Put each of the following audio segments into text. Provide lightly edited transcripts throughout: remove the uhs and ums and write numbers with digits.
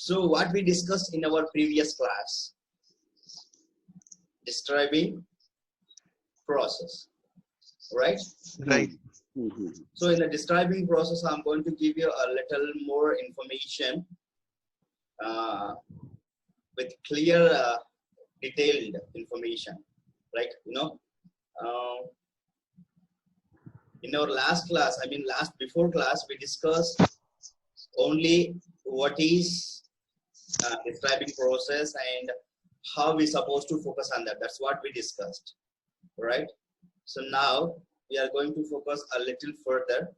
So what we discussed in our previous class, describing process, right? Right. So in the describing process, I'm going to give you a little more information with clear, detailed information. Like, in our last class, before class, we discussed only what is describing process and how we supposed to focus on that. That's what we discussed, right? So now we are going to focus a little further,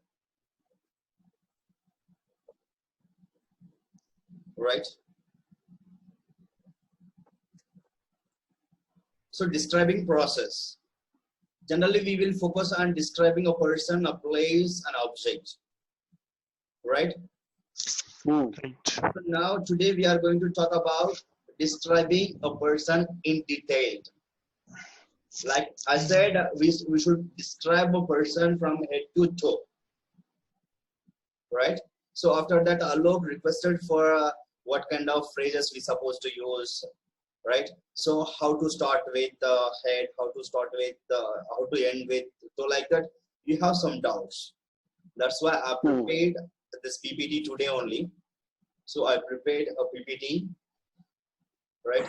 right? So describing process. Generally, we will focus on describing a person, a place, an object, right? Right. So now today we are going to talk about describing a person in detail. Like I said, we should describe a person from head to toe, right? So after that, Alok requested for what kind of phrases we supposed to use, right? So how to start with the head, how to start with how to end with, so like that you have some doubts. That's why I prepared this PPT today only. So I prepared a PPT, right?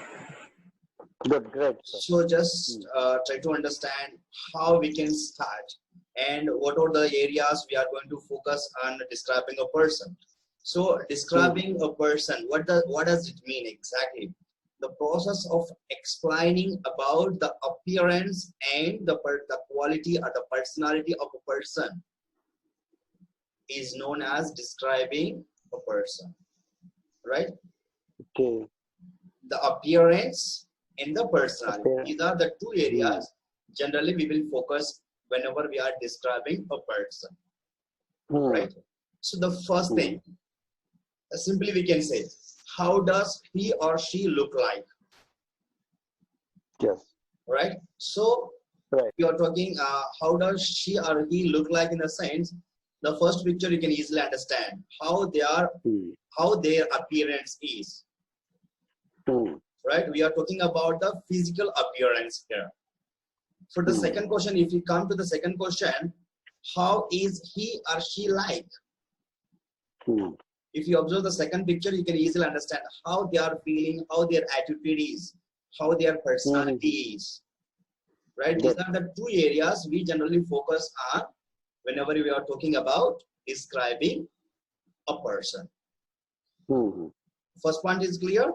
Good, great. So just try to understand how we can start and what are the areas we are going to focus on describing a person. So describing a person, what does it mean exactly? The process of explaining about the appearance and the quality or the personality of a person is known as describing a person, right? Okay. The appearance and the personality. Okay. These are the two areas generally we will focus whenever we are describing a person, right? So the first thing, simply we can say, how does he or she look like? Yes. Right? So right. we are talking how does she or he look like, in the sense, the first picture you can easily understand how they are, how their appearance is. Right? We are talking about the physical appearance here. For the second question, if you come to the second question, how is he or she like? If you observe the second picture, you can easily understand how they are feeling, how their attitude is, how their personality is. Right? These are the two areas we generally focus on whenever we are talking about describing a person. First point is clear?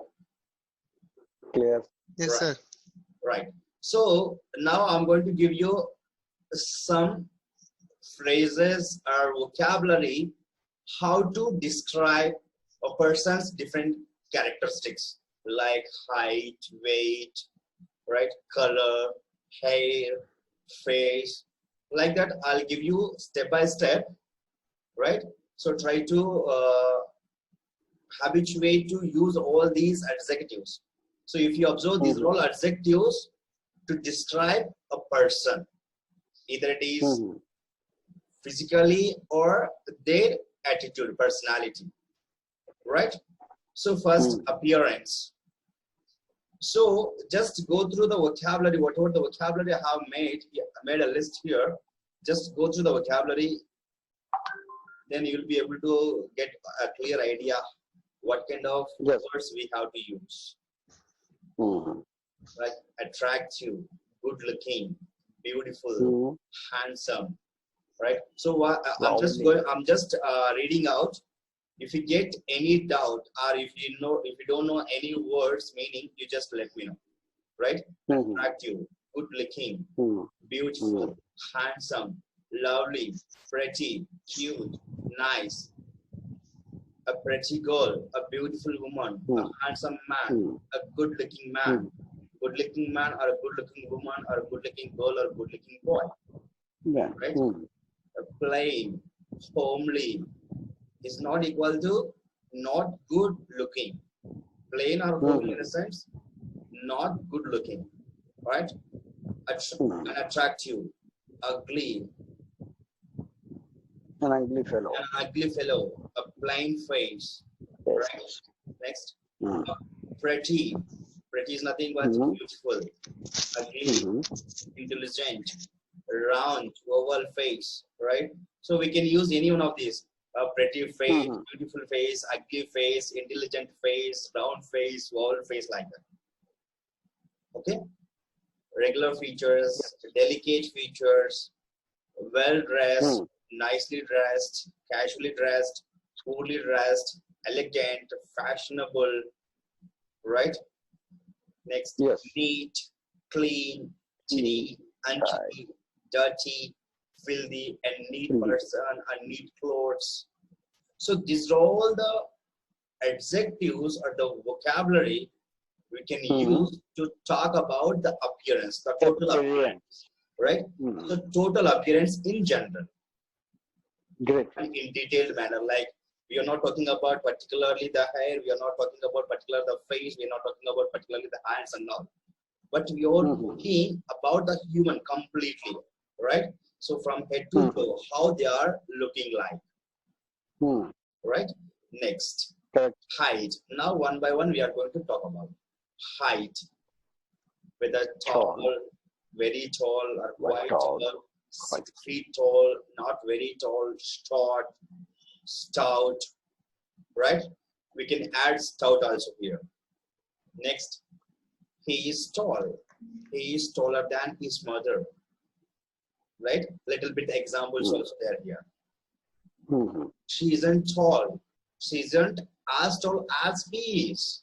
Clear. Yes, sir. Right. So now I'm going to give you some phrases or vocabulary how to describe a person's different characteristics, like height, weight, right, color, hair, face, like that. I'll give you step by step, right? So try to habituate to use all these adjectives. So if you observe these all adjectives to describe a person, either it is physically or their attitude, personality, right? So first, appearance. So just go through the vocabulary, whatever the vocabulary I have made. I made a list here. Just go through the vocabulary, then you'll be able to get a clear idea what kind of words we have to use. Like attractive, good looking, beautiful, handsome, right? So I'm just reading out. If you get any doubt, or if you don't know any words meaning, you just let me know, right? Attractive, good looking, beautiful, handsome, lovely, pretty, cute, nice, a pretty girl, a beautiful woman, a handsome man, a good looking man, or a good looking woman, or a good looking girl, or a good looking boy, right? A plain, homely is not equal to not good looking. Plain or homely in a sense, not good looking, right? Unattractive, ugly, an ugly fellow, a plain face, right? Next, Hmm. pretty. Pretty is nothing but Mhm. beautiful, ugly, Mhm. intelligent, round, oval face, right? So we can use any one of these. A pretty face, Mhm. beautiful face, ugly face, intelligent face, round face, oval face, like that. Okay? Regular features, delicate features, well dressed, Hmm. nicely dressed, casually dressed, poorly dressed, elegant, fashionable, right? Next, Yes. neat, clean, Hmm. tidy, Right. untidy, dirty, filthy, and neat Mhm. person, and neat clothes. So these are all the adjectives or the vocabulary we can Mhm. use to talk about the appearance, the total Appearance. appearance, right? Mhm. So total appearance in general Great. and in detailed manner. Like we are not talking about particularly the hair, we are not talking about particularly the face, we are not talking about particularly the hands and all. But we are Mhm. talking about the human completely, right? So from head to Mhm. toe, how they are looking like, Hmm. right? Next, Correct. height. Now one by one we are going to talk about height, whether tall, Tall. very tall, or What quite tall? tall, Quite. 6 feet tall, not very tall, short, stout, right? We can add stout also here. Next, he is tall. He is taller than his mother, right? Little bit examples Hmm. also there here. Mhm. She isn't tall. She isn't as tall as he is,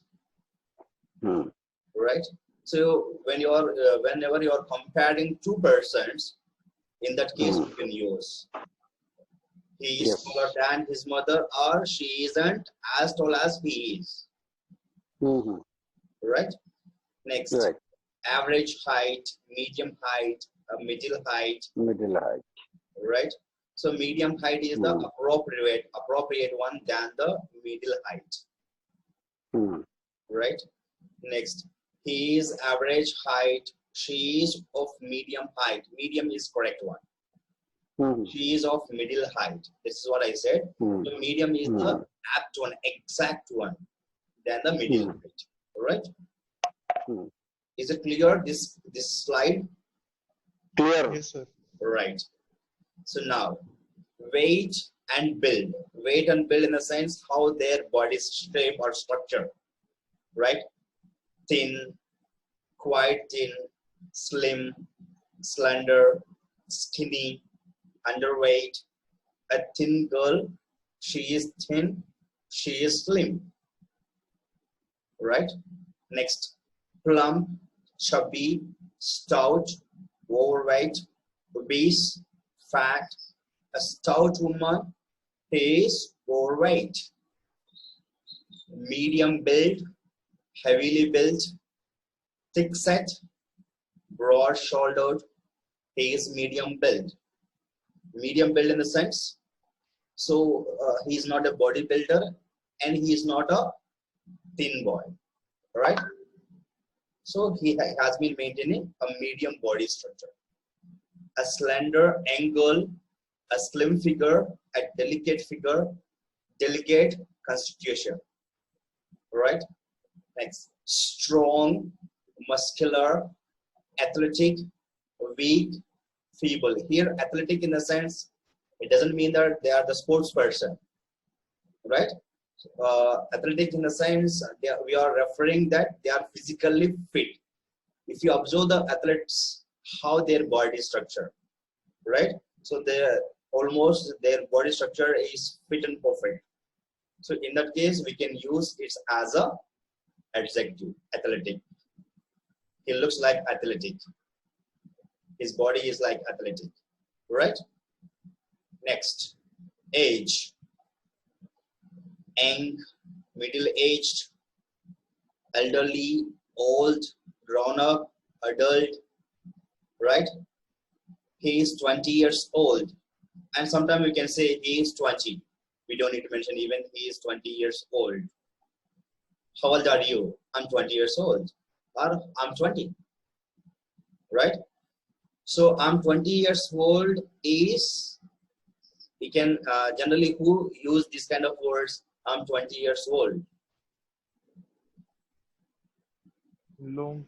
Hmm. right? So when you are, whenever you are comparing two persons, in that case, Hmm. we can use he is Yes. taller than his mother, or she isn't as tall as he is, Mhm. right? Next, Right. average height, medium height, middle height, Middle height. right? So medium height is the Hmm. appropriate one than the middle height, Hmm. right? Next, he is average height, she is of medium height. Medium is correct one. Mhm. She is of middle height. This is what I said. Hmm. So medium is Hmm. the apt one, exact one, than the middle Hmm. height. All right? Hmm. Is it clear? This slide, Clear. Yes, sir. right? So now, weight and build. Weight and build in the sense how their body shape or structure, right? Thin, quite thin, slim, slender, skinny, underweight. A thin girl, she is thin, she is slim, right? Next, plump, chubby, stout, overweight, obese, fat. A stout woman is overweight. Medium build, heavily built, thick set, broad shouldered, he is medium build. Medium build in the sense, so he is not a bodybuilder and he is not a thin boy, right? So he has been maintaining a medium body structure. A slender angle, a slim figure, a delicate constitution, right? Next, strong, muscular, athletic, weak, feeble. Here, athletic in the sense, it doesn't mean that they are the sports person, right? Athletic in the sense, we are referring that they are physically fit. If you observe the athletes, how their body structure, right? So almost their body structure is fit and perfect. So in that case, we can use it as a adjective, athletic. He looks like athletic. His body is like athletic, right? Next, age, young, middle-aged, elderly, old, grown-up, adult, right? He is 20 years old. And sometimes we can say he is 20. We don't need to mention even he is 20 years old. How old are you? I'm 20 years old. Or I'm 20, right? So I'm 20 years old is, we can generally who use this kind of words, I'm 20 years old. Long.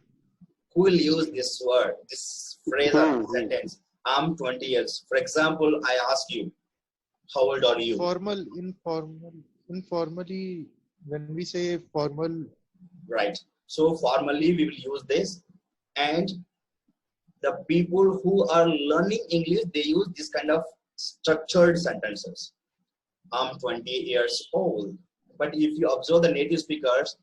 Who will use this word, this phrase or Hmm. sentence? I'm 20 years. For example, I ask you, how old are you? Formal, informal, informally. When we say formal, Right. So formally we will use this, and the people who are learning English, they use this kind of structured sentences. I'm 20 years old. But if you observe the native speakers,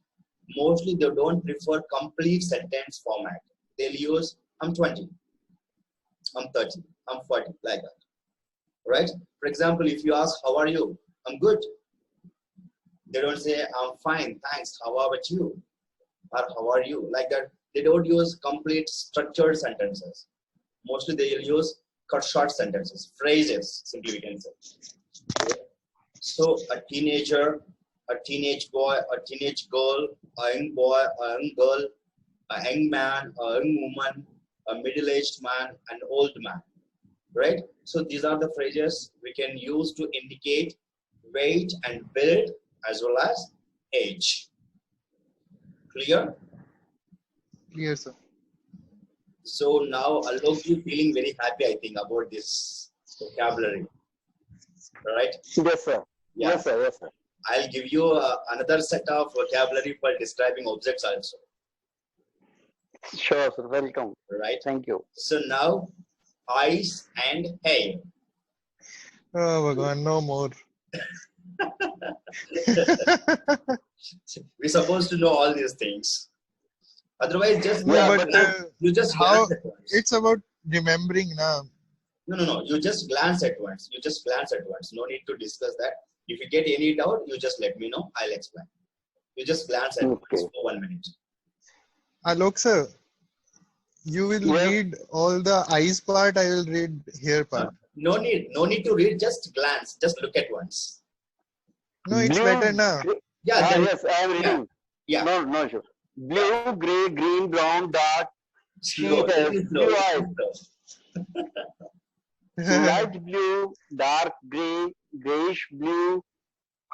mostly they don't prefer complete sentence format. They'll use I'm 20, I'm 30, I'm 40, like that. Right? For example, if you ask, how are you? I'm good. They don't say, I'm fine, thanks. How about you? Or how are you? Like that. They don't use complete structured sentences. Mostly they will use cut short sentences, phrases, simply we can say. So a teenager, a teenage boy, a teenage girl, a young boy, a young girl, a young man, a young woman, a middle-aged man, an old man. Right? So these are the phrases we can use to indicate weight and build as well as age. Clear? clear, sir. So now Alok is feeling very happy, I think, about this vocabulary. Right? Yes, sir. Yeah. Yes, sir. Yes, sir. I'll give you another set of vocabulary for describing objects also. Sure, sir. Welcome. Right? Thank you. So now, eyes and hair. Oh, Bhagwan, no more. We're supposed to know all these things. Otherwise, just No, Yeah, but you just how? glance at once. It's about remembering now. No. You just glance at once. You just glance at once. No need to discuss that. If you get any doubt, you just let me know. I'll explain. You just glance at once Okay. for 1 minute. Alok, sir, you will Yes. read all the eyes part. I will read hair part. No need to read. Just glance. Just look at once. No, it's Blue, better now. gray- Yeah. Then, yes, I am reading. yeah. No, sure. Blue, gray, green, brown, dark. She Slow. has Little slow. blue eyes. Little slow. Light blue, dark gray, grayish blue.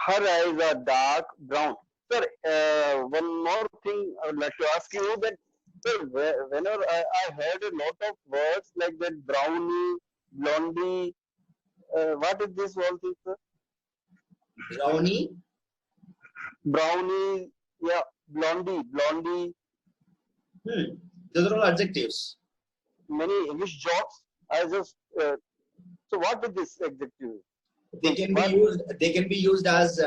Her eyes are dark brown. Sir, one more thing I would like to ask you that, sir, whenever I heard a lot of words like that, brownie, blondie, what is this whole thing, sir? Brownie. Brownie, yeah, blondie, Those are all adjectives. many English jobs. I just, so what is this adjective? They can be What? used. They can be used as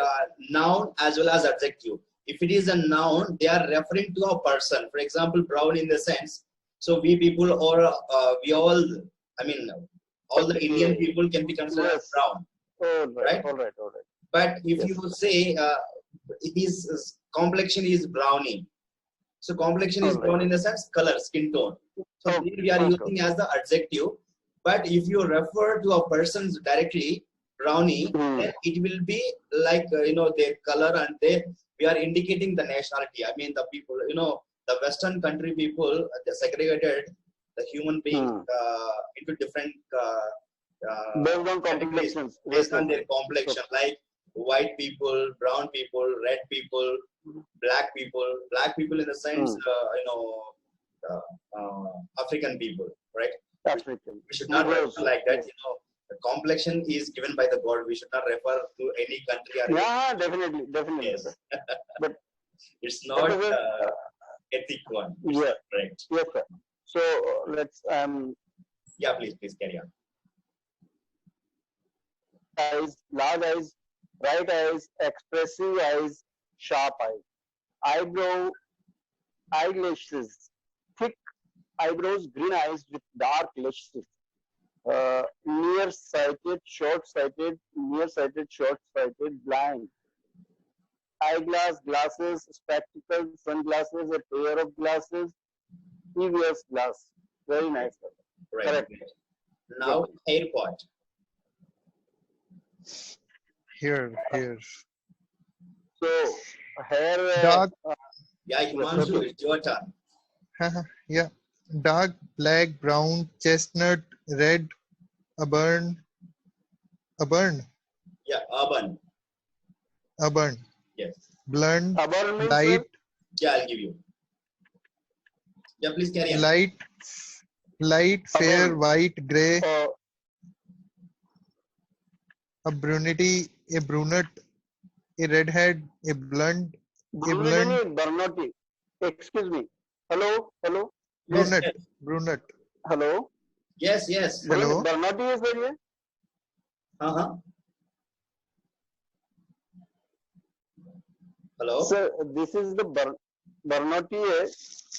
noun as well as adjective. If it is a noun, they are referring to a person. For example, brown in the sense. So we people or we all. I mean, all the Indian people can be considered as Yes. brown. All right, Right? all right, all right. But if Yes. you say his complexion is brownie, so complexion is All brown right. in the sense color, skin tone. So Oh, here we are okay. using as the adjective. But if you refer to a person directly, brownie, then it will be like their color, and we are indicating the nationality. I mean, the people, the Western country people, they segregated the human being into different Based on categories complexions. based on Yes, their yes. complexion, like white people, brown people, red people, black people. Black people in the sense, African people, right? African. We should not refer Negroes. like that. Yes. The complexion is given by the God. We should not refer to any country or Yeah, definitely, definitely. yes. Sir. But It's not whatever, ethic one. It's yeah. not correct. Yes, sir. So let's Yeah, please carry on. eyes, large eyes, bright eyes, expressive eyes, sharp eyes, eyebrow, eyelashes, thick eyebrows, green eyes with dark lashes. Nearsighted, short-sighted, nearsighted, short-sighted, blind. Eyeglass, glasses, spectacles, sunglasses, a pair of glasses, EVS glass. Very nice. Sir. Right. Correct. Now, airport. Here. So, hair. Dark. Yeah, Himanshu, it's your turn. Yeah. Dark, black, brown, chestnut, red, auburn. Yeah, urban. Auburn. Yes. Blonde, Auburn means, light, Yeah, I'll give you. Yeah, please carry on. Light, fair, Again, white, grey, uh, a brunette, a redhead, a blonde, a Brunelli blonde, Bernotti. Excuse me. Hello, hello, Yes, brunette, yes, brunette. hello. yes, yes. Hello. Bernotti is there here? Uh-huh. Hello. Sir, this is the Bernotti.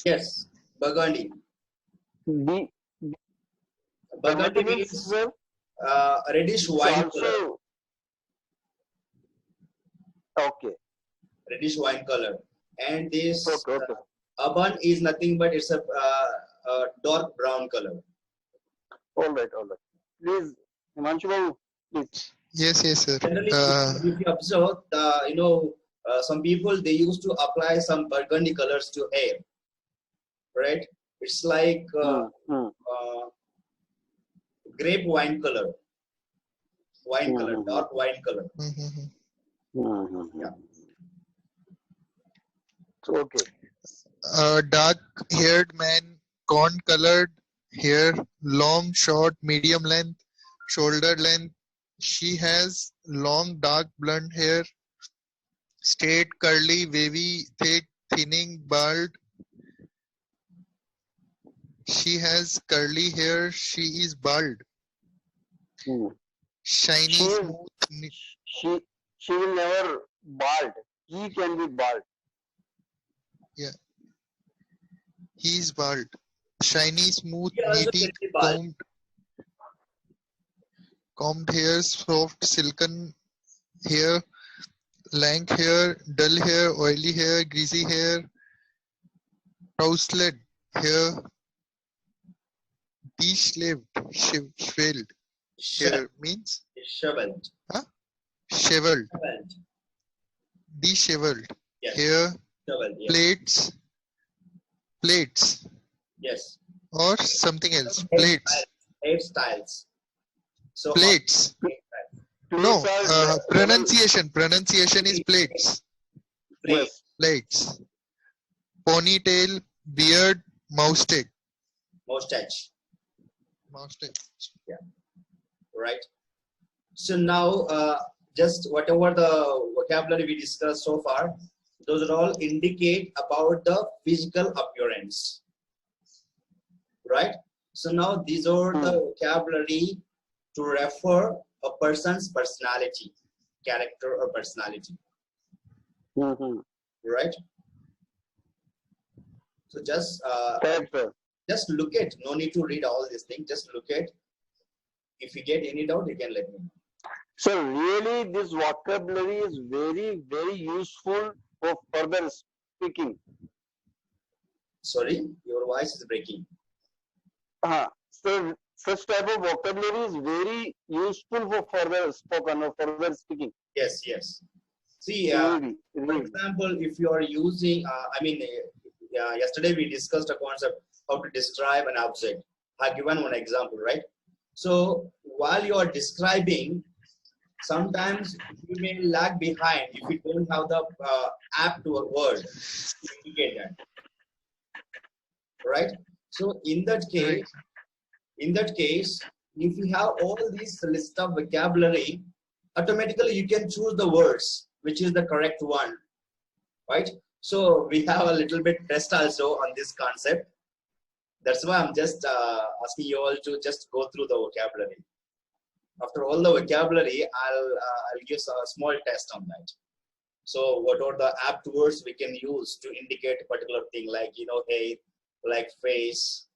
Yes, Burgundy. B. Burgundy Bernotti means, means sir, reddish it's wine color. also okay. Reddish wine color. And this Okay, okay. Auburn is nothing but it's a dark brown color. All right, all right. Please, Himanshu Babu, please. Yes, sir. Generally, if you observe, some people they used to apply some burgundy colors to hair, right? It's like grape wine color, dark wine color. Yeah. Okay. A dark-haired man, corn-colored hair, long, short, medium length, shoulder length. She has long, dark blonde hair, straight, curly, wavy, thick, thinning, bald. She has curly hair. She is bald. Shiny, She is smooth. she will never bald. He can be bald. Yeah, he is bald. Shiny, smooth, He also neatly can be bald. combed hair, soft, silken hair, lank hair, dull hair, oily hair, greasy hair, tousled hair, disheveled hair means Shoveled. sheveled, Shoveled. disheveled Yes. hair, Shoveled. Yes. plaits, Yes. or something else, Hairstyles. plaits, Hairstyles. So plaits. No, Plates are pronunciation is plaits, plates, plaits, ponytail, beard, mustache. mustache. Yeah. Right. So now, just whatever the vocabulary we discussed so far, those are all indicate about the physical appearance. Right. So now these are the vocabulary to refer a person's personality, character or personality. Right. So just look at. No need to read all these things. Just look at. If you get any doubt, you can let me know. So really, this vocabulary is very, very useful for further speaking. Sorry, your voice is breaking. So such type of vocabulary is very useful for further spoken or further speaking. Yes, yes. See, Really. for example, if you are using, yesterday we discussed a concept how to describe an object. I have given one example, right? So while you are describing, sometimes you may lag behind if you don't have the apt word to indicate that, right? So in that case, if you have all these list of vocabulary, automatically you can choose the words which is the correct one, right? So we have a little bit test also on this concept. That's why I'm just asking you all to just go through the vocabulary. After all the vocabulary, I'll give a small test on that. So what are the apt words we can use to indicate a particular thing, like hair, like face,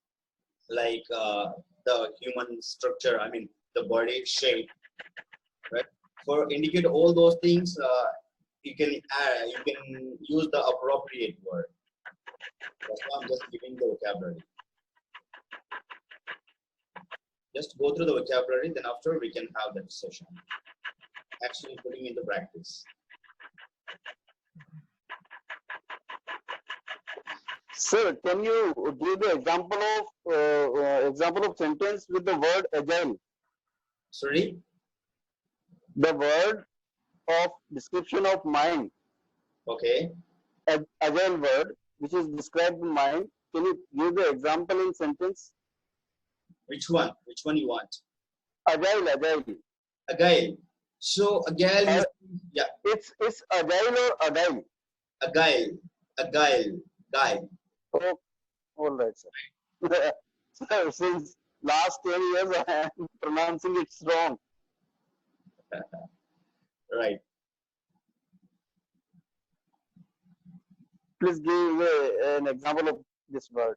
like the human structure, I mean the body shape, right? For indicate all those things, you can use the appropriate word. That's why I'm just giving the vocabulary. Just go through the vocabulary, then after we can have that session. Actually putting into practice. Sir, can you give the example of sentence with the word agile? Sorry? The word of description of mind. Okay. Agile word, which is described in mind. can you give the example in sentence? Which one? Which one you want? Agile. Agile. So agile is, yeah, It's agile or agile. agile, guile. Oh, all right, sir. So, since last 10 years, I am pronouncing it wrong. Right. Please give an example of this word.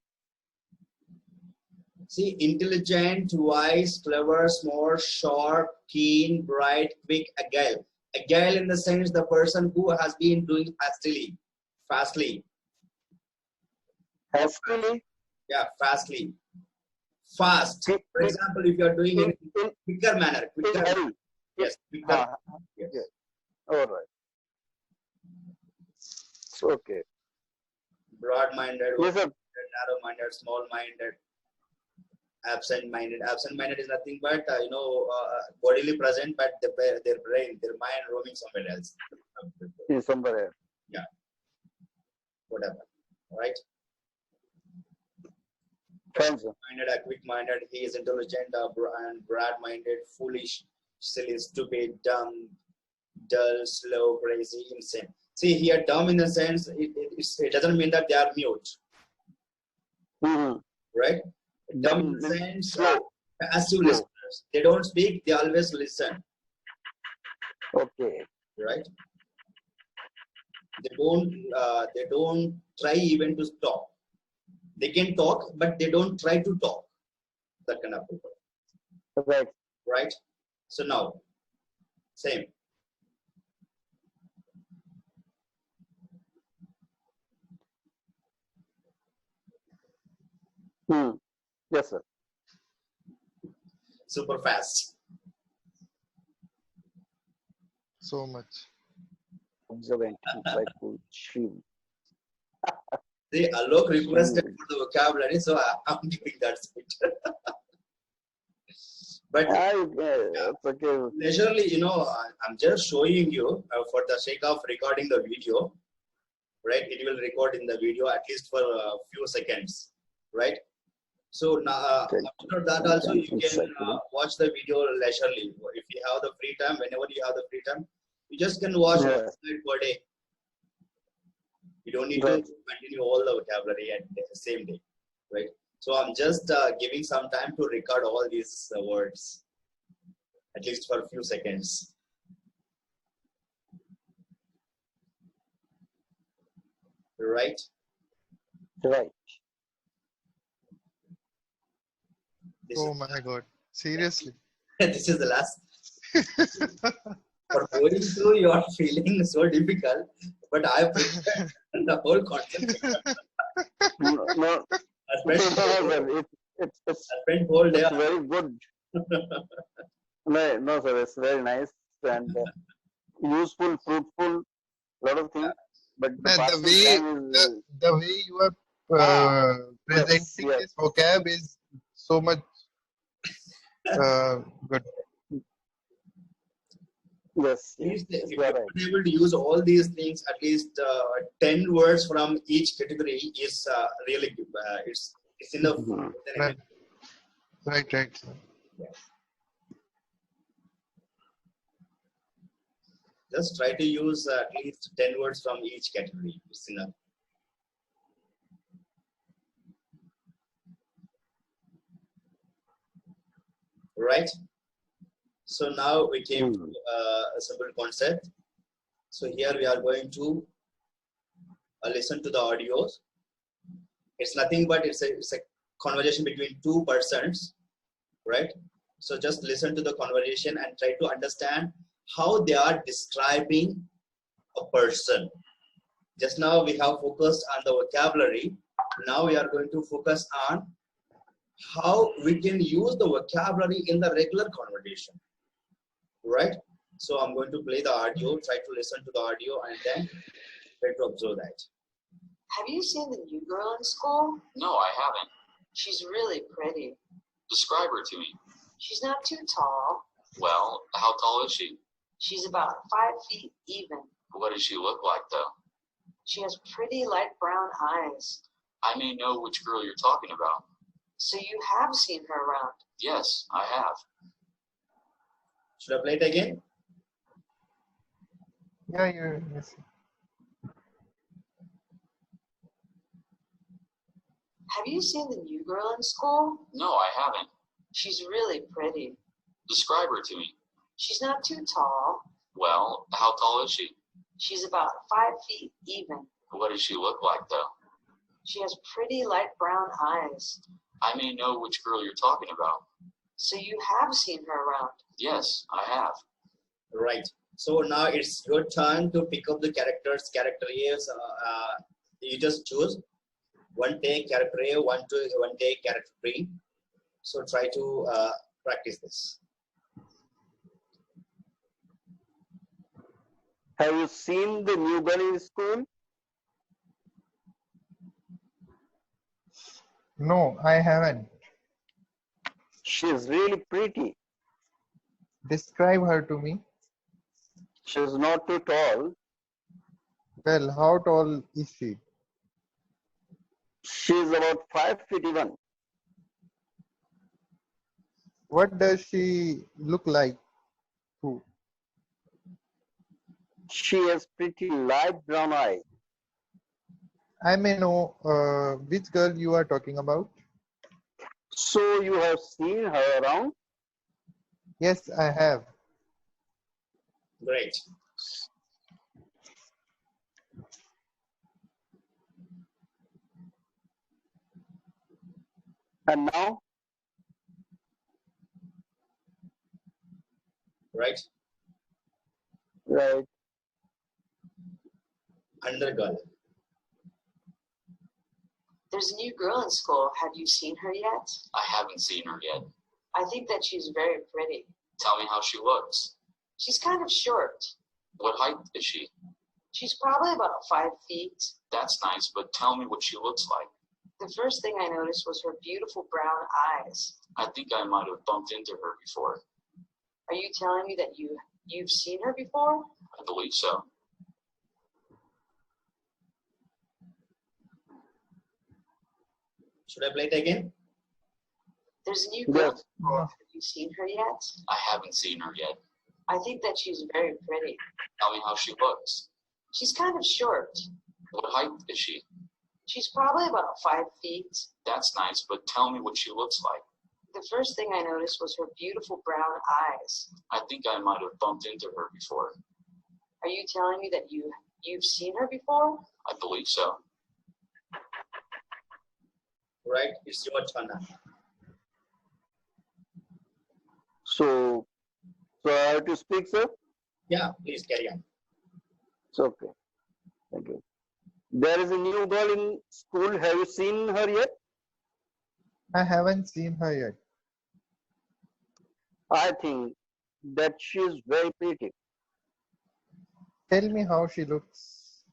See, intelligent, wise, clever, smart, sharp, keen, bright, quick, agile. Agile in the sense the person who has been doing fastly. Hastily. Yeah, fastly. Fast. Quick, For example, if you are doing it in quicker manner. in hurry. Yes, quicker. Yes. Yes. All right. Okay. Broad-minded, Yes, sir. narrow-minded, small-minded, absent-minded. Absent-minded is nothing but bodily present, but their brain, their mind roaming somewhere else. Somewhere else. Yeah. Whatever. Right. Fine, sir. Minded, quick-minded. He is intelligent and broad-minded, foolish, silly, stupid, dumb, dull, slow, crazy, insane. See here, dumb in the sense it doesn't mean that they are mute, right? Dumb in the sense passive listeners. They don't speak; they always listen. Okay. Right? They don't try even to talk. They can talk, but they don't try to talk. That kind of people. Right. Right? So now, same. Yes, sir. Super fast. So much. Observant, insightful, shrewd. See, Alok requested for the vocabulary, so I'm giving that speech. But It's okay. leisurely, I'm just showing you for the sake of recording the video, right? It will record in the video at least for a few seconds, right? So now, after that also you can watch the video leisurely. If you have the free time, whenever you have the free time, you just can watch one slide per day. You don't need to continue all the vocabulary at the same day, right? So I'm just giving some time to record all these words, at least for a few seconds. Right? Right. Oh my God. Seriously. This is the last. For going through, you are feeling so difficult, but I prepared the whole concept. No. I spent whole day. It's very good. No, sir, it's very nice and useful, fruitful, lot of things. But the way you are presenting this vocab is so much good. Yes, if you are able to use all these things, at least 10 words from each category is really good. It's enough. Right. Yeah. Just try to use at least 10 words from each category. It's enough. Right? So now we came to a simple concept. So here we are going to listen to the audios. It's nothing but it's a conversation between two persons, right? So just listen to the conversation and try to understand how they are describing a person. Just now we have focused on the vocabulary. Now we are going to focus on how we can use the vocabulary in the regular conversation. Right? So I'm going to play the audio, try to listen to the audio, and then try to observe that. Have you seen the new girl in school? No, I haven't. She's really pretty. Describe her to me. She's not too tall. Well, how tall is she? She's about 5 feet even. What does she look like, though? She has pretty light brown eyes. I may know which girl you're talking about. So you have seen her around. Yes, I have. Should I play it again? Yeah, you're yes. Have you seen the new girl in school? No, I haven't. She's really pretty. Describe her to me. She's not too tall. Well, how tall is she? She's about 5 feet even. What does she look like, though? She has pretty light brown eyes. I may know which girl you're talking about. So you have seen her around. Yes, I have. Right. So now it's your turn to pick up the characters. Character is you just choose one take character A, one take character B. So try to practice this. Have you seen the new girl in school? No, I haven't. She's really pretty. Describe her to me. She's not too tall. Well, how tall is she? She's about 5 feet even. What does she look like? Who? She has pretty light brown eyes. I may know which girl you are talking about. So you have seen her around? Yes, I have. Great. And now? Right. Right. Another girl. There's a new girl in school. Have you seen her yet? I haven't seen her yet. I think that she's very pretty. Tell me how she looks. She's kind of short. What height is she? She's probably about 5 feet. That's nice, but tell me what she looks like. The first thing I noticed was her beautiful brown eyes. I think I might have bumped into her before. Are you telling me that you've seen her before? I believe so. Should I play it again? There's a new girl in Yes. school. Have you seen her yet? I haven't seen her yet. I think that she's very pretty. Tell me how she looks. She's kind of short. What height is she? She's probably about 5 feet. That's nice, but tell me what she looks like. The first thing I noticed was her beautiful brown eyes. I think I might have bumped into her before. Are you telling me that you've seen her before? I believe so. Right. It's your turn now. So I have to speak, sir? Yeah, please carry on. It's okay. Thank you. There is a new girl in school. Have you seen her yet? I haven't seen her yet. I think that she is very pretty. Tell me how she looks.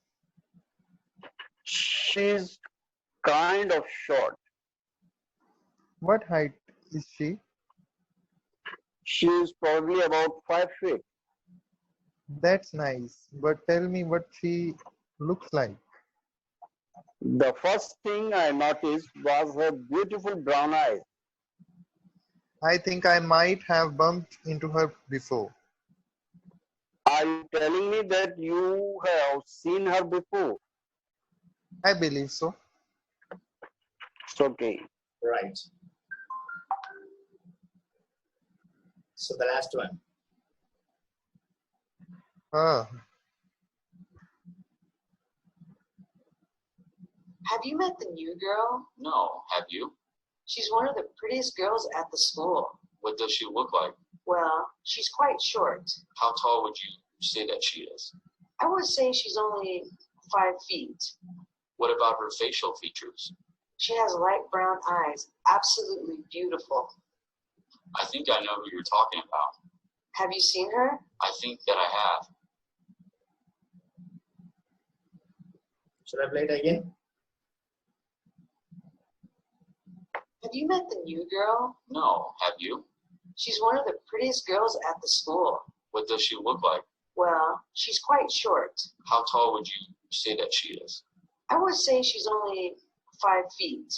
She's kind of short. What height is she? She's probably about 5 feet. That's nice, but tell me what she looks like. The first thing I noticed was her beautiful brown eyes. I think I might have bumped into her before. Are you telling me that you have seen her before? I believe so. It's okay. Right. So the last one. Ah, Have you met the new girl? No, have you? She's one of the prettiest girls at the school. What does she look like? Well, she's quite short. How tall would you say that she is? I would say she's only 5 feet. What about her facial features? She has light brown eyes. Absolutely beautiful. I think I know who you're talking about. Have you seen her? I think that I have. Should I play it again? Have you met the new girl? No, have you? She's one of the prettiest girls at the school. What does she look like? Well, she's quite short. How tall would you say that she is? I would say she's only 5 feet.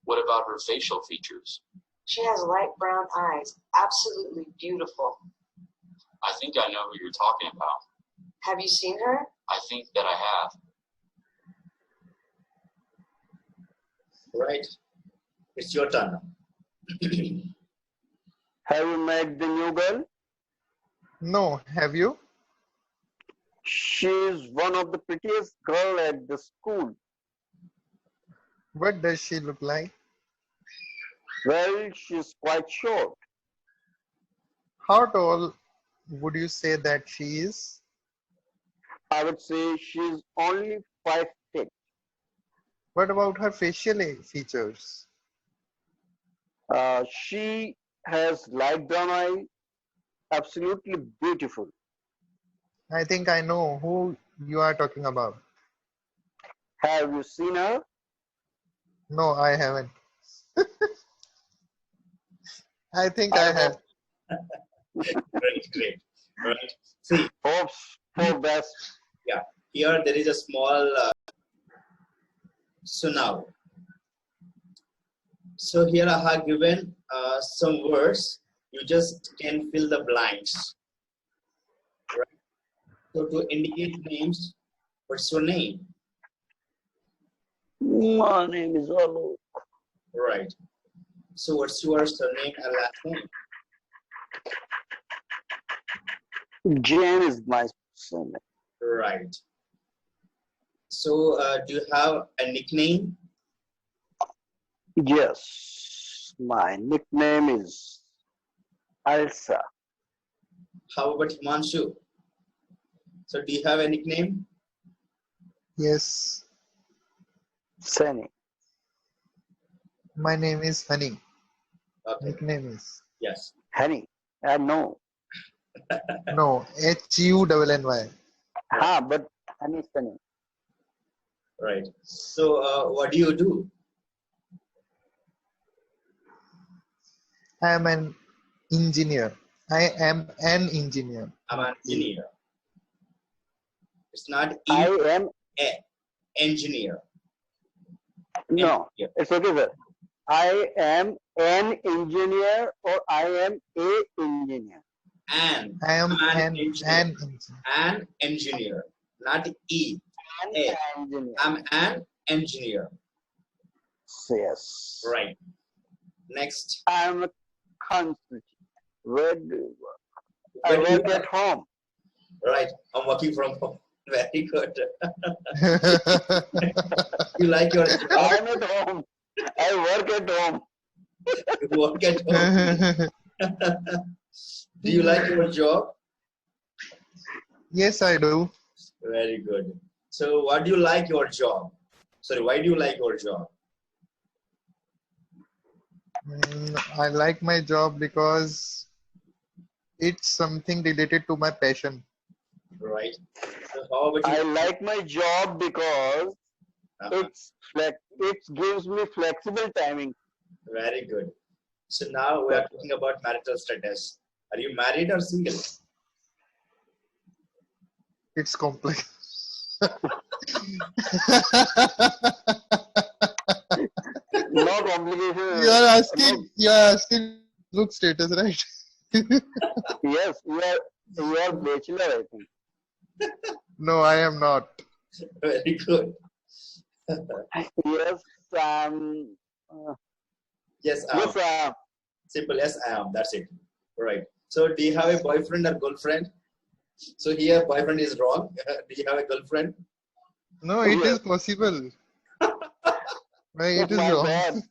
What about her facial features? She has light brown eyes. Absolutely beautiful. I think I know who you're talking about. Have you seen her? I think that I have. Right. It's your turn now. Have you met the new girl? No, have you? She is one of the prettiest girl at the school. What does she look like? Well, she's quite short. How tall would you say that she is? I would say she's only 5 feet. What about her facial features? She has light brown eye, absolutely beautiful. I think I know who you are talking about. Have you seen her? No, I haven't. I think I I have. Great. Right. See, Hopes for best. yeah, here there is a small, so now, so here I have given some words, you just can fill the blanks, right? So to indicate names, what's your name? My name is Olu. Right. So what's your surname and last name? Jane is my surname. Right. So do you have a nickname? Yes, my nickname is Elsa. How about Himanshu? So do you have a nickname? Yes, Sunny. my name is Honey. Okay. Nickname is. Yes. Honey. No. No, Hunny. But Honey is Sunny. Right. So what do you do? I am an engineer. I am an engineer. I'm an engineer. It's not I am, engineer. no, Engineer. it's okay, sir. I am an engineer or I am a engineer. I am an engineer. engineer. An engineer, not E. An A. engineer. I'm an engineer. Yes. Right. Next. I am a consultant. Where do you work? I Where do you work at home. Right. I'm working from home. Very good. You like your I job? am at home. I work at home. You work at home. Do you like your job? Yes, I do. Very good. So what do you like your job? Sorry, why do you like your job? I like my job because it's something related to my passion. Right. So how about I you? like my job because it gives me flexible timing. Very good. So now we are talking about marital status. Are you married or single? It's complex. No complication. You are asking look status, right? Yes, you are bachelor, I think. No, I am not. Very good. Yes, Yes, I am. yes, Simple, yes, I am. That's it. Right. So, do you have a boyfriend or girlfriend? So, here, boyfriend is wrong. Do you have a girlfriend? No, it is possible. Why it is my wrong? bad.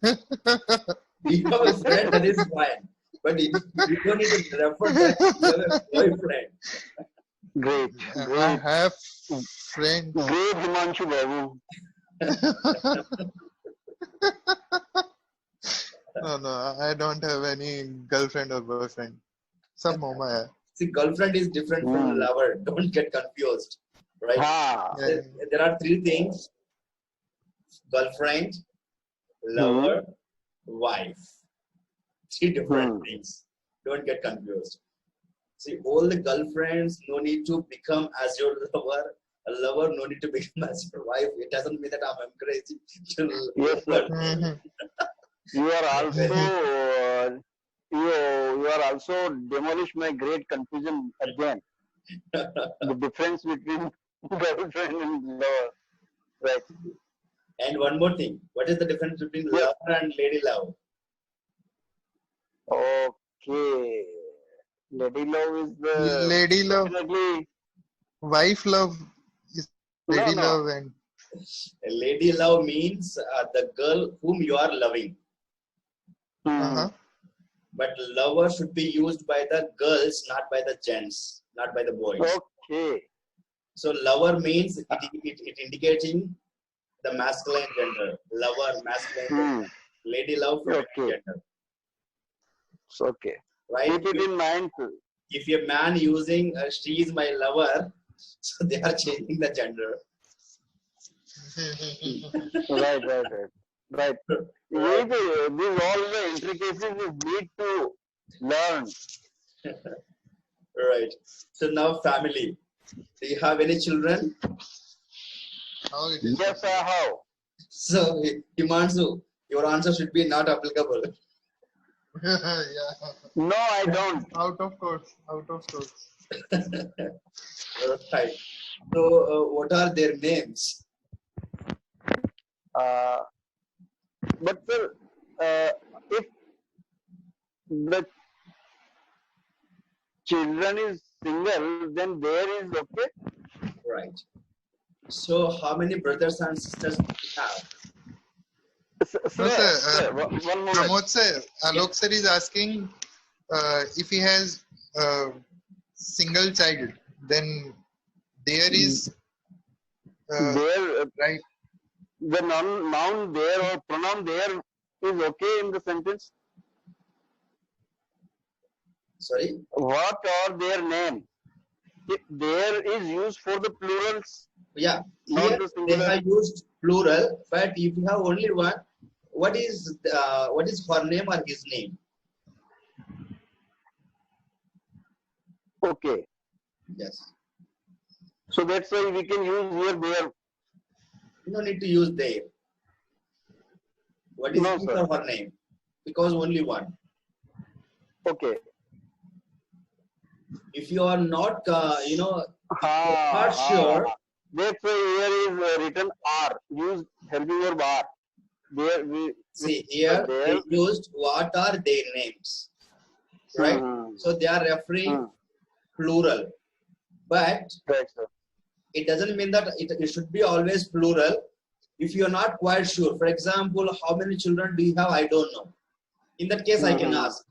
Do you have a friend? That is fine. But you don't need to refer that you have a boyfriend. Great, I great, have friends. great, Himanshu Babu. No, I don't have any girlfriend or boyfriend. Some mama hai. See, girlfriend is different from lover. Don't get confused. Right? Ah, Yeah. There are three things: girlfriend, lover, wife. Three different things. Don't get confused. See, all the girlfriends no need to become as your lover, a lover, no need to become as your wife. It doesn't mean that I'm encouraging to Yes, sir. Mhm. You are also you are also demolish my great confusion again. The difference between girlfriend and lover. Right. And one more thing, what is the difference between Yes. lover and lady love? Okay. Lady love is the Lady love, definitely wife love is lady no. love, and A lady love means the girl whom you are loving. uh-huh. But lover should be used by the girls, not by the gents, not by the boys. Okay. So lover means it indicating the masculine gender. Lover, masculine Hmm. gender. Lady love, feminine Okay. gender. It's okay. Right? Keep it in mind. If a man using she is my lover, so they are changing the gender. Right. Right. These all the intricacies you need to learn. Right. So now family. Do you have any children? How it is Yes, I possible? have. So Himanshu, your answer should be not applicable. Yeah. No, I don't. Out of course. Out of course. Right. So what are their names? But sir, if the children is single, then there is okay. Right. So how many brothers and sisters do you have? No, sir. One moment. Pramod sir, Alok sir is asking if he has a single child, then there is There, right. the noun there or pronoun there is okay in the sentence. Sorry? What are their names? If there is used for the plurals, Yeah. not Here the they singular. have used plural, but if you have only one, what is her name or his name? Okay. Yes. So that's why we can use here there. You don't need to use their. What is No, his sir. or her name? Because only one. Okay. If you are not, not sure, That's why here is written R. Use helping verb R. There we see here there. they used what are their names, right? So they are referring plural, but Right, sir. it doesn't mean that it should be always plural. If you are not quite sure, for example, how many children do you have? I don't know. In that case, I can ask,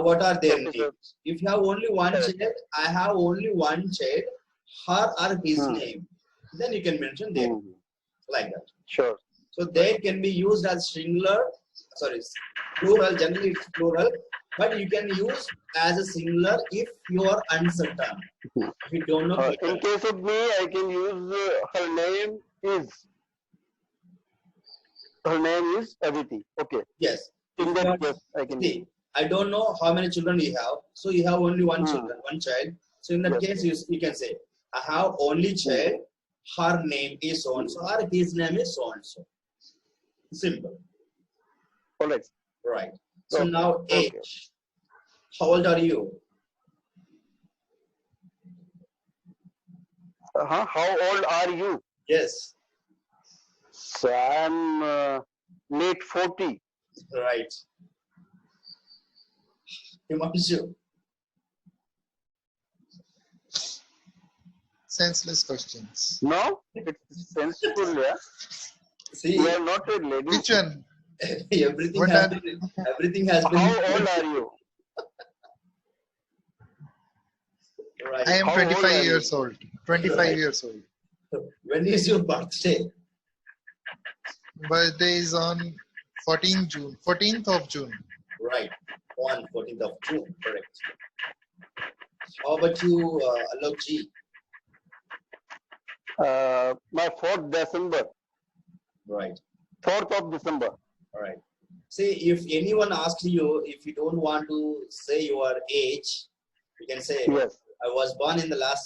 what are their Okay, sir. names? If you have only one Correct. child, I have only one child, her or his name. Then you can mention their name, like that. Sure. So they can be used as singular, sorry, plural, generally it's plural, but you can use as a singular if you are uncertain. If you don't know In better. case of me, I can use her name is Aditi. Okay. Yes. In If you that are, case, I can use. see, I don't know how many children you have. So you have only one child. So in that Yes. case, you can say, I have only child, her name is so and so, or his name is so and so. Simple. All right. Right. So Okay. now age. Okay. How old are you? How old are you? Yes. So I'm late 40. Right. Himanshu. Senseless questions. No, it's sensible, yeah. See, We are not a lady. Which one? everything What has are- been, everything has been. How old are you? Right. I am How old 25 are you? years old. 25 Right. years old. When is your birthday? Birthday is on 14th of June. Right. On 14th of June. Correct. How about you, Alok Ji? My 4th December. Right. 4th of December. All right. See, if anyone asks you, if you don't want to say your age, you can say, Yes. I was born in the last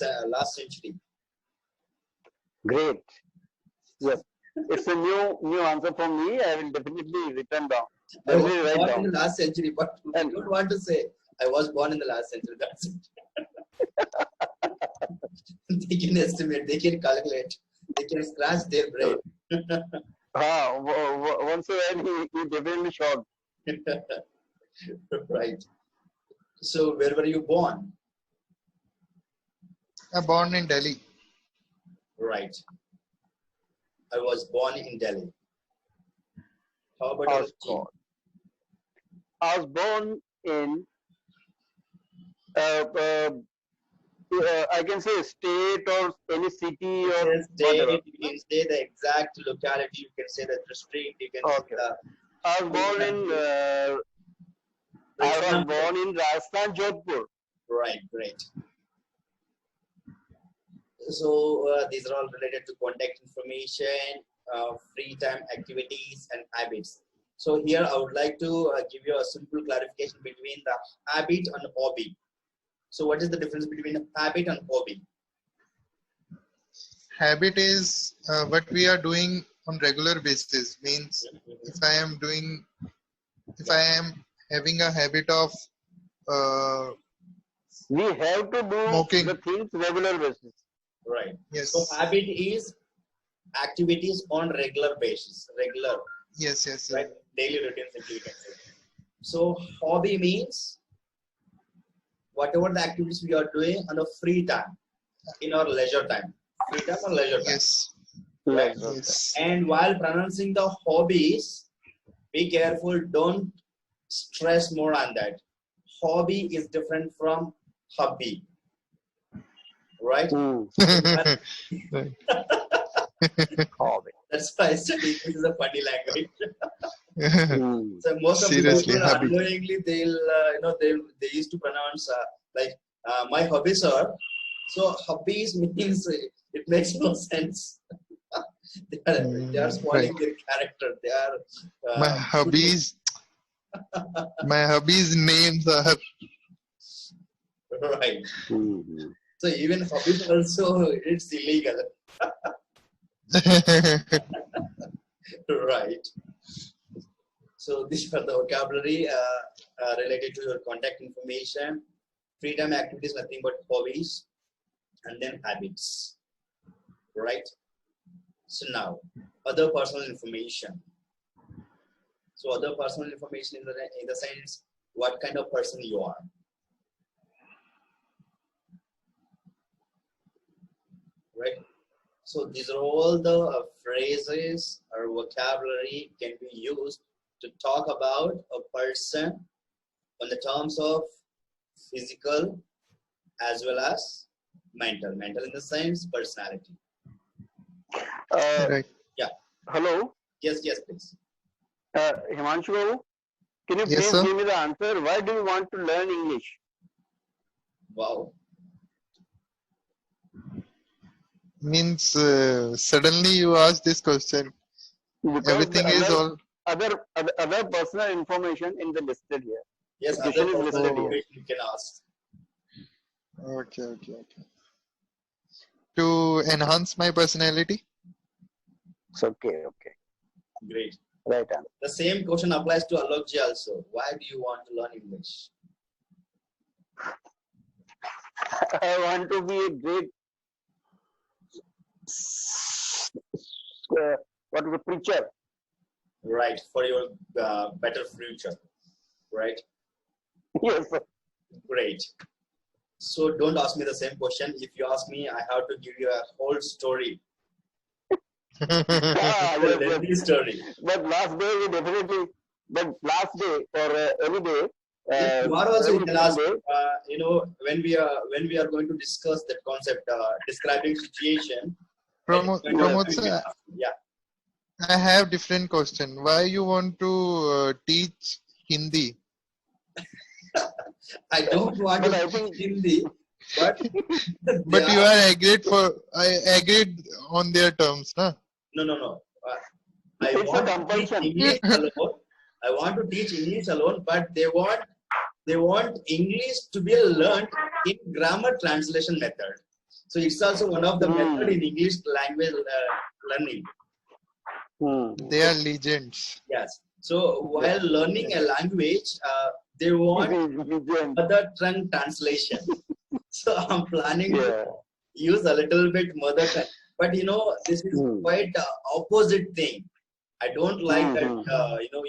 century. Great. Yes. It's a new answer for me. I will definitely written down. I was Definitely write born in down. the last century, but I And don't want to say I was born in the last century. That's it. They can estimate, they can calculate, they can scratch their brain. once again, he definitely shocked. Right. So, where were you born? I'm born in Delhi. Right. I was born in Delhi. How about Oh, your team? God. I was born in, uh, uh, I can say state or any city You or can whatever. say, you can say the exact locality, you can say the district, you can say Okay. the, I was born in, for I was example, born in Rajasthan, Jodhpur. right, great. So these are all related to contact information, free time activities and habits. So here I would like to give you a simple clarification between the habit and hobby. So what is the difference between habit and hobby? Habit is what we are doing on regular basis. Means if I am having a habit of uh, We have to do smoking, the things regular basis. Right. yes, So habit is activities on regular basis, regular, yes, right? Daily routines, if you can say. So hobby means whatever the activities we are doing on a free time, in our leisure time, free time or leisure time, yes, right? yes. And while pronouncing the hobbies, be careful, don't stress more on that. Hobby is different from hobby, right? Right. Hobby. That's why I said this is a funny language. So most of the Seriously, people hobby. unknowingly they'll they used to pronounce my hobbies are. So hobbies means it makes no sense. they are spoiling Right. their character. They are My hobbies, names are right. Mhm. So even hobbies also it's illegal. Right. So these are the vocabulary related to your contact information, freedom activities, nothing but hobbies, and then habits. Right. So now, other personal information. So other personal information in the sense, what kind of person you are. Right. So these are all the phrases or vocabulary can be used to talk about a person on the terms of physical as well as mental. Mental in the sense personality. right. Yeah. Hello, Yes, please. Himanshu Babu, can you Yes, please sir. give me the answer? Why do you want to learn English? Wow. Means suddenly you ask this question. Because Everything the is all. other personal information in the listed here. Yes, The other question is personal listed here. information you can ask. Okay. To enhance my personality. It's okay. Great. Right answer. The same question applies to Alokji also. Why do you want to learn English? I want to be a great preacher. Right, for your better future. Right, Yes, sir. great. So don't ask me the same question. If you ask me, I have to give you a whole story, a Yes. lengthy story. But last day we definitely. But last day or any day. Tomorrow also you Every can ask. day. When we are going to discuss that concept, describing situation. Pramod sir, Yeah. I have different question. Why you want to teach Hindi? I don't want But to I teach think Hindi, but But you are agreed on their terms, na? No. I it's a want to teach compulsion. English alone. I want to teach English alone, but they want English to be learned in grammar translation method. So it's also one of the method in English language learning. They are legends. Yes. So while learning a language, they want mother tongue translation. So I'm planning to use a little bit mother tongue. But this is quite opposite thing. I don't like that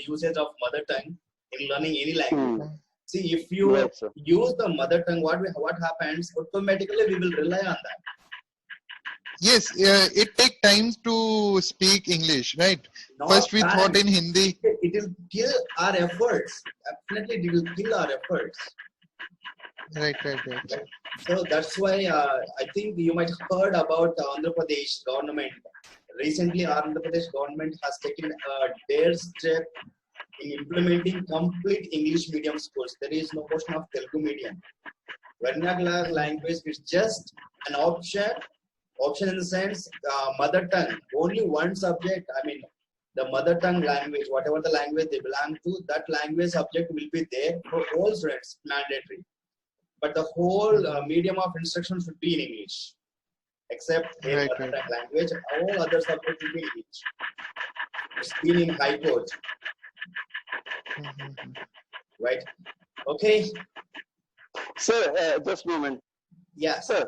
usage of mother tongue in learning any language. See, if you use the mother tongue, what happens? Automatically, we will rely on that. Yes, it takes time to speak English, right? Not First we time. thought in Hindi. It will kill our efforts. Definitely, it will kill our efforts. Right. So that's why I think you might have heard about Andhra Pradesh government. Recently, Andhra Pradesh government has taken a dare step in implementing complete English medium schools. There is no portion of Telugu medium. Vernacular language is just an option. Option in the sense, mother tongue. Only one subject. I mean, the mother tongue language, whatever the language they belong to, that language subject will be there for all students, mandatory. But the whole medium of instruction should be in English, except in mother tongue language. All other subjects will be in English. It's been in High Court. Right? Okay. Sir, just a moment. Yes. Sir,